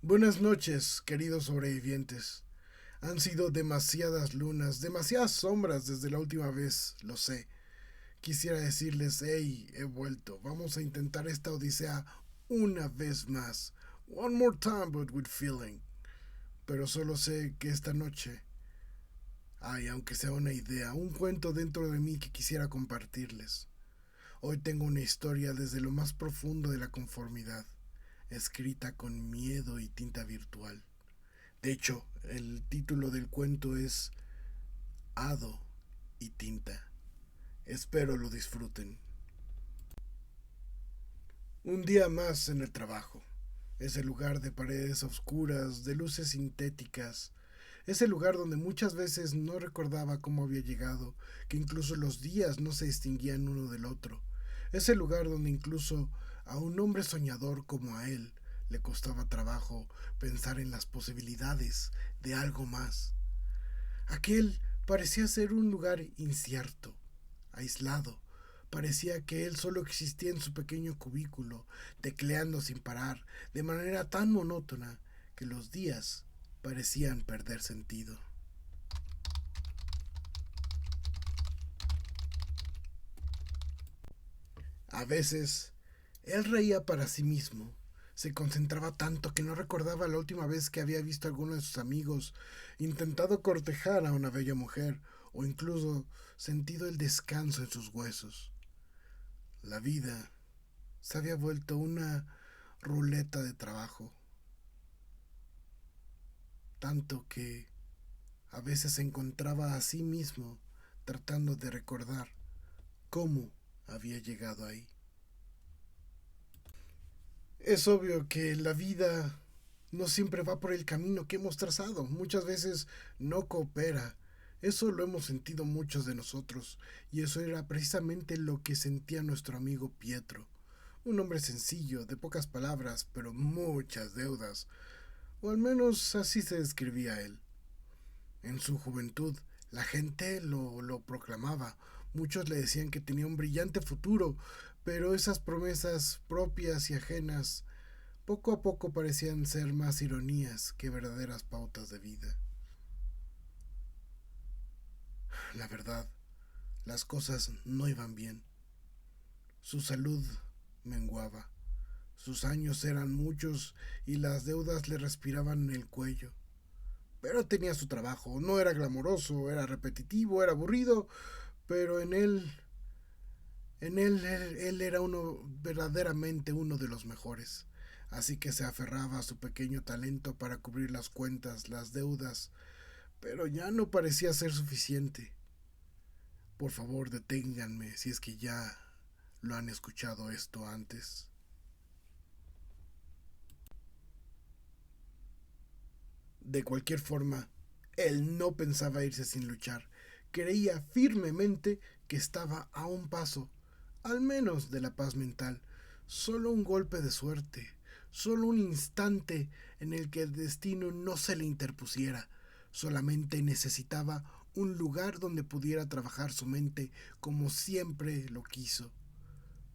Buenas noches, queridos sobrevivientes. Han sido demasiadas lunas, demasiadas sombras desde la última vez, lo sé. Quisiera decirles, hey, he vuelto. Vamos a intentar esta odisea una vez más. One more time, but with feeling. Pero solo sé que esta noche hay, aunque sea una idea, un cuento dentro de mí que quisiera compartirles. Hoy tengo una historia desde lo más profundo de la conformidad, escrita con miedo y tinta virtual. De hecho, el título del cuento es Hado y Tinta. Espero lo disfruten. Un día más en el trabajo. Ese lugar de paredes oscuras, de luces sintéticas. Ese lugar donde muchas veces no recordaba cómo había llegado, que incluso los días no se distinguían uno del otro. Ese lugar donde incluso a un hombre soñador como a él le costaba trabajo pensar en las posibilidades de algo más. Aquel parecía ser un lugar incierto, aislado. Parecía que él solo existía en su pequeño cubículo, tecleando sin parar, de manera tan monótona que los días parecían perder sentido. A veces, él reía para sí mismo. Se concentraba tanto que no recordaba la última vez que había visto a alguno de sus amigos, intentado cortejar a una bella mujer, o incluso sentido el descanso en sus huesos. La vida se había vuelto una ruleta de trabajo, tanto que a veces se encontraba a sí mismo tratando de recordar cómo había llegado ahí. Es obvio que la vida no siempre va por el camino que hemos trazado, muchas veces no coopera. Eso lo hemos sentido muchos de nosotros, y eso era precisamente lo que sentía nuestro amigo Pietro. Un hombre sencillo, de pocas palabras, pero muchas deudas, o al menos así se describía él. En su juventud, la gente lo proclamaba. Muchos le decían que tenía un brillante futuro, pero esas promesas propias y ajenas poco a poco parecían ser más ironías que verdaderas pautas de vida. La verdad, las cosas no iban bien. Su salud menguaba. Sus años eran muchos y las deudas le respiraban en el cuello. Pero tenía su trabajo. No era glamoroso, era repetitivo, era aburrido, pero él era verdaderamente uno de los mejores. Así que se aferraba a su pequeño talento para cubrir las cuentas, las deudas, pero ya no parecía ser suficiente. Por favor, deténganme si es que ya lo han escuchado esto antes. De cualquier forma, él no pensaba irse sin luchar. Creía firmemente que estaba a un paso, al menos de la paz mental. Solo un golpe de suerte, solo un instante en el que el destino no se le interpusiera. Solamente necesitaba un lugar donde pudiera trabajar su mente como siempre lo quiso.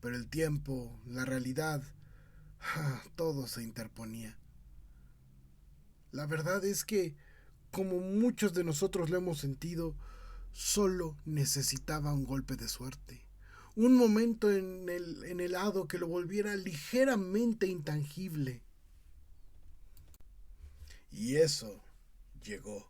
Pero el tiempo, la realidad, todo se interponía. La verdad es que, como muchos de nosotros lo hemos sentido, solo necesitaba un golpe de suerte. Un momento en el hado que lo volviera ligeramente intangible. Y eso llegó.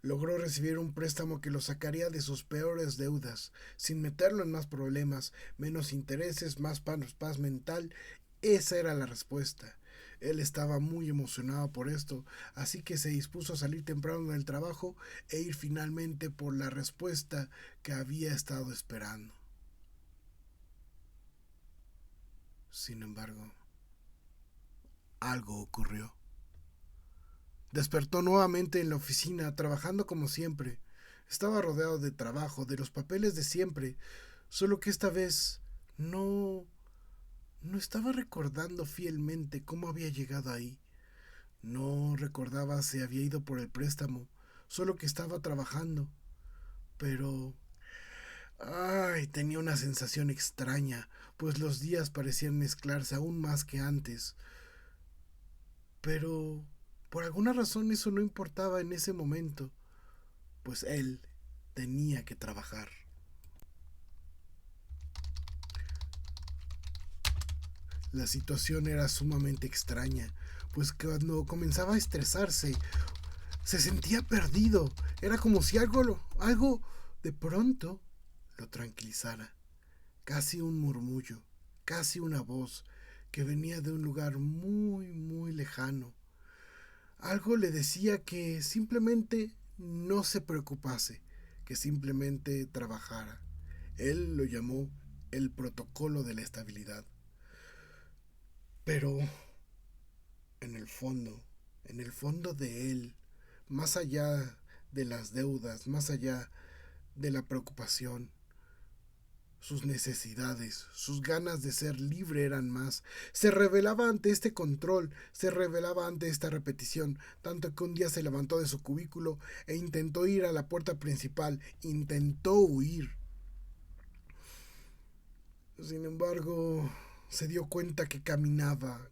Logró recibir un préstamo que lo sacaría de sus peores deudas, sin meterlo en más problemas, menos intereses, más paz mental. Esa era la respuesta. Él estaba muy emocionado por esto, así que se dispuso a salir temprano del trabajo e ir finalmente por la respuesta que había estado esperando. Sin embargo, algo ocurrió. Despertó nuevamente en la oficina, trabajando como siempre. Estaba rodeado de trabajo, de los papeles de siempre, solo que esta vez no estaba recordando fielmente cómo había llegado ahí. No recordaba si había ido por el préstamo, solo que estaba trabajando. Pero tenía una sensación extraña, pues los días parecían mezclarse aún más que antes. Pero Por alguna razón eso no importaba en ese momento, pues él tenía que trabajar. La situación era sumamente extraña, pues cuando comenzaba a estresarse, se sentía perdido. Era como si algo de pronto lo tranquilizara. Casi un murmullo, casi una voz que venía de un lugar muy, muy lejano. Algo le decía que simplemente no se preocupase, que simplemente trabajara. Él lo llamó el protocolo de la estabilidad. Pero en el fondo de él, más allá de las deudas, más allá de la preocupación, sus necesidades, sus ganas de ser libre eran más. Se rebelaba ante este control, se rebelaba ante esta repetición, tanto que un día se levantó de su cubículo e intentó ir a la puerta principal, intentó huir. Sin embargo, se dio cuenta que caminaba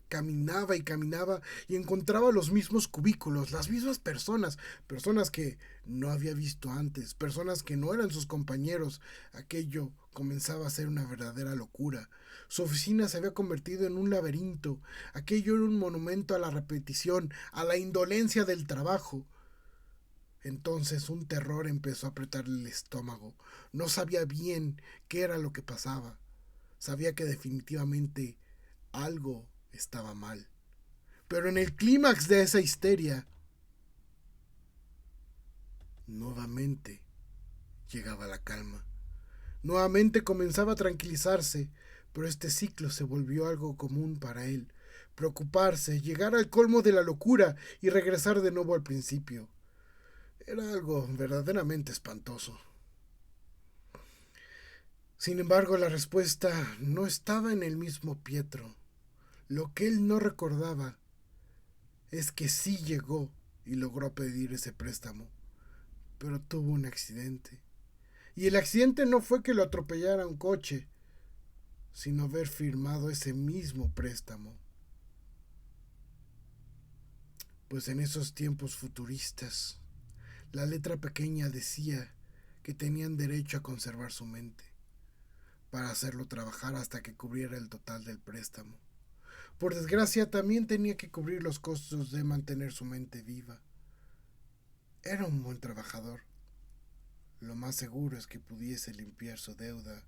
y encontraba los mismos cubículos, las mismas personas, personas que no había visto antes, personas que no eran sus compañeros. Aquello comenzaba a ser una verdadera locura. Su oficina se había convertido en un laberinto. Aquello era un monumento a la repetición, a la indolencia del trabajo. Entonces un terror empezó a apretarle el estómago. No sabía bien qué era lo que pasaba. Sabía que definitivamente algo estaba mal. Pero en el clímax de esa histeria, nuevamente llegaba la calma. Nuevamente comenzaba a tranquilizarse, pero este ciclo se volvió algo común para él. Preocuparse, llegar al colmo de la locura y regresar de nuevo al principio. Era algo verdaderamente espantoso. Sin embargo, la respuesta no estaba en el mismo Pietro. Lo que él no recordaba es que sí llegó y logró pedir ese préstamo, pero tuvo un accidente. Y el accidente no fue que lo atropellara un coche, sino haber firmado ese mismo préstamo. Pues en esos tiempos futuristas, la letra pequeña decía que tenían derecho a conservar su mente, para hacerlo trabajar hasta que cubriera el total del préstamo. Por desgracia, también tenía que cubrir los costos de mantener su mente viva. Era un buen trabajador. Lo más seguro es que pudiese limpiar su deuda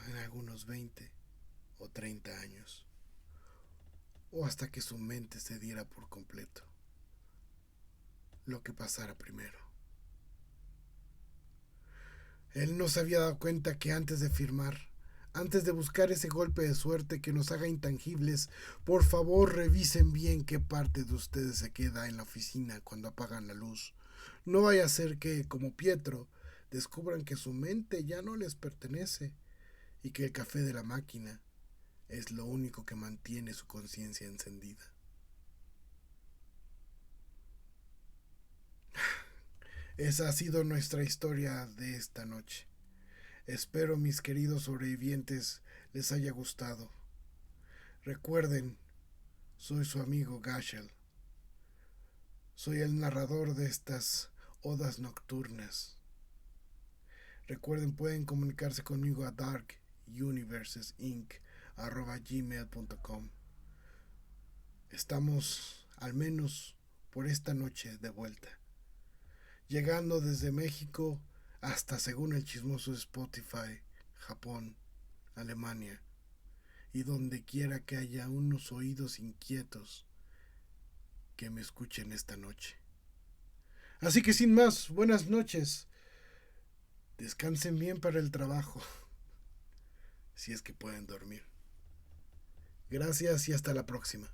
en algunos 20 o 30 años, o hasta que su mente se diera por completo. Lo que pasara primero. Él no se había dado cuenta que antes de firmar, antes de buscar ese golpe de suerte que nos haga intangibles, por favor revisen bien qué parte de ustedes se queda en la oficina cuando apagan la luz. No vaya a ser que, como Pietro, descubran que su mente ya no les pertenece y que el café de la máquina es lo único que mantiene su conciencia encendida. Esa ha sido nuestra historia de esta noche. Espero, mis queridos sobrevivientes, les haya gustado. Recuerden, soy su amigo Gashel. Soy el narrador de estas odas nocturnas. Recuerden, pueden comunicarse conmigo a darkuniversesinc@gmail.com. Estamos, al menos por esta noche, de vuelta. Llegando desde México hasta, según el chismoso Spotify, Japón, Alemania y donde quiera que haya unos oídos inquietos que me escuchen esta noche. Así que sin más, buenas noches. Descansen bien para el trabajo, si es que pueden dormir. Gracias y hasta la próxima.